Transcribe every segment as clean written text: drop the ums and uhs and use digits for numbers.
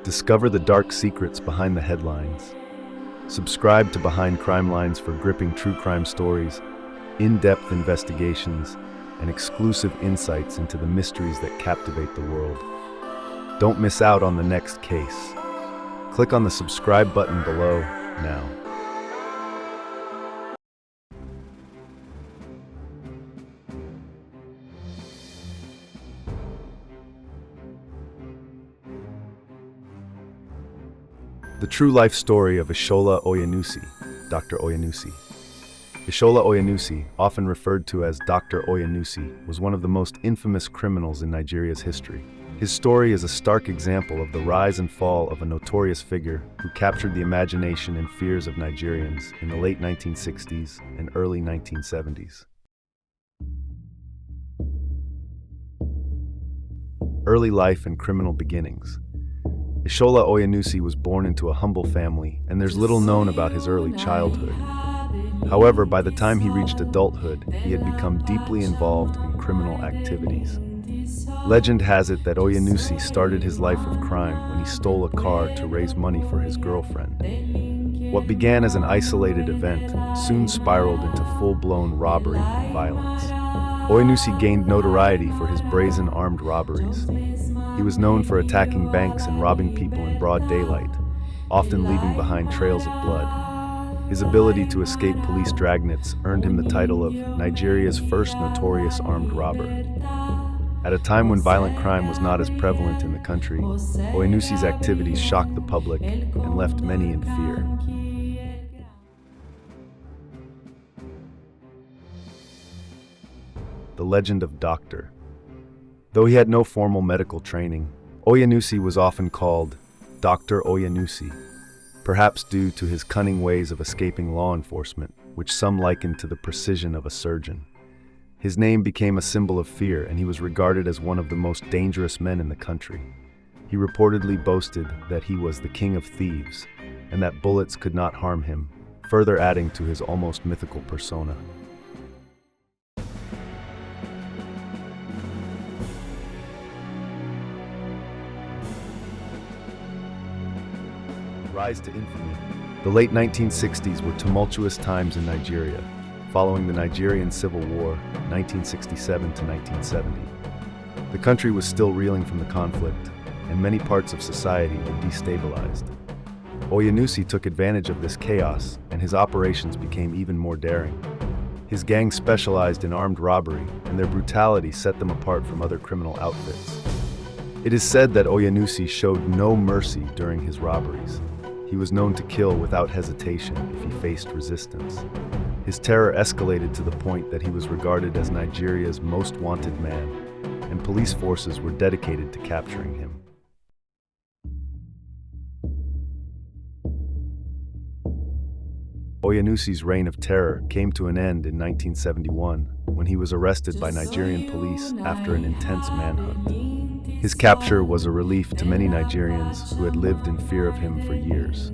Discover the dark secrets behind the headlines. Subscribe to Behind Crime Lines for gripping true crime stories, in-depth investigations, and exclusive insights into the mysteries that captivate the world. Don't miss out on the next case. Click on the subscribe button below now. The true life story of Ishola Oyenusi, Dr. Oyenusi. Ishola Oyenusi, often referred to as Dr. Oyenusi, was one of the most infamous criminals in Nigeria's history. His story is a stark example of the rise and fall of a notorious figure who captured the imagination and fears of Nigerians in the late 1960s and early 1970s. Early life and criminal beginnings. Ishola Oyenusi was born into a humble family, and there's little known about his early childhood. However, by the time he reached adulthood, he had become deeply involved in criminal activities. Legend has it that Oyenusi started his life of crime when he stole a car to raise money for his girlfriend. What began as an isolated event soon spiraled into full-blown robbery and violence. Oyenusi gained notoriety for his brazen armed robberies. He was known for attacking banks and robbing people in broad daylight, often leaving behind trails of blood. His ability to escape police dragnets earned him the title of Nigeria's first notorious armed robber. At a time when violent crime was not as prevalent in the country, Oyenusi's activities shocked the public and left many in fear. The legend of Dr. Though he had no formal medical training, Oyenusi was often called Dr. Oyenusi, perhaps due to his cunning ways of escaping law enforcement, which some likened to the precision of a surgeon. His name became a symbol of fear, and he was regarded as one of the most dangerous men in the country. He reportedly boasted that he was the king of thieves, and that bullets could not harm him, further adding to his almost mythical persona. Rise to infamy. The late 1960s were tumultuous times in Nigeria, following the Nigerian Civil War, 1967 to 1970. The country was still reeling from the conflict, and many parts of society were destabilized. Oyenusi took advantage of this chaos, and his operations became even more daring. His gang specialized in armed robbery, and their brutality set them apart from other criminal outfits. It is said that Oyenusi showed no mercy during his robberies. He was known to kill without hesitation if he faced resistance. His terror escalated to the point that he was regarded as Nigeria's most wanted man, and police forces were dedicated to capturing him. Oyenusi's reign of terror came to an end in 1971 when he was arrested by Nigerian police after an intense manhunt. His capture was a relief to many Nigerians who had lived in fear of him for years.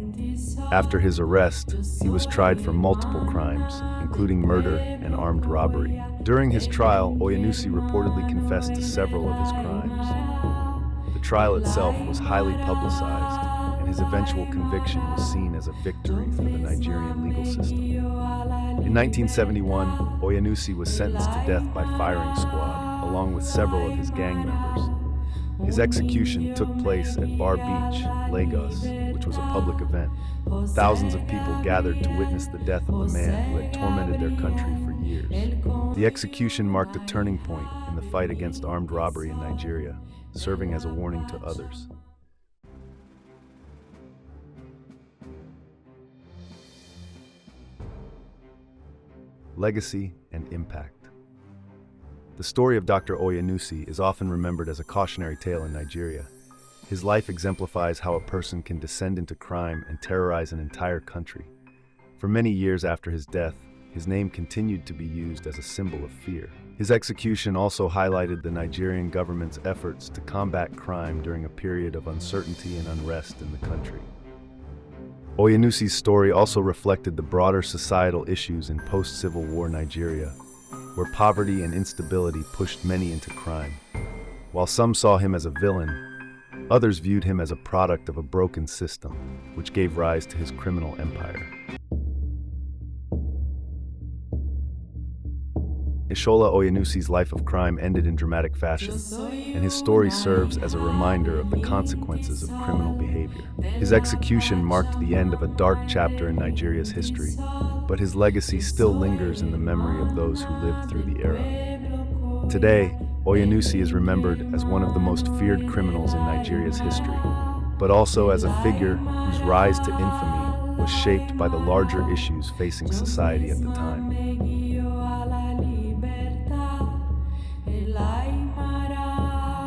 After his arrest, he was tried for multiple crimes, including murder and armed robbery. During his trial, Oyenusi reportedly confessed to several of his crimes. The trial itself was highly publicized, and his eventual conviction was seen as a victory for the Nigerian legal system. In 1971, Oyenusi was sentenced to death by firing squad, along with several of his gang members. His execution took place at Bar Beach, Lagos, which was a public event. Thousands of people gathered to witness the death of the man who had tormented their country for years. The execution marked a turning point in the fight against armed robbery in Nigeria, serving as a warning to others. Legacy and impact. The story of Dr. Oyenusi is often remembered as a cautionary tale in Nigeria. His life exemplifies how a person can descend into crime and terrorize an entire country. For many years after his death, his name continued to be used as a symbol of fear. His execution also highlighted the Nigerian government's efforts to combat crime during a period of uncertainty and unrest in the country. Oyenusi's story also reflected the broader societal issues in post-Civil War Nigeria, where poverty and instability pushed many into crime. While some saw him as a villain, Others viewed him as a product of a broken system, which gave rise to his criminal empire. Ishola Oyenusi's life of crime ended in dramatic fashion, and his story serves as a reminder of the consequences of criminal behavior. His execution marked the end of a dark chapter in Nigeria's history, but his legacy still lingers in the memory of those who lived through the era. Today, Oyenusi is remembered as one of the most feared criminals in Nigeria's history, but also as a figure whose rise to infamy was shaped by the larger issues facing society at the time.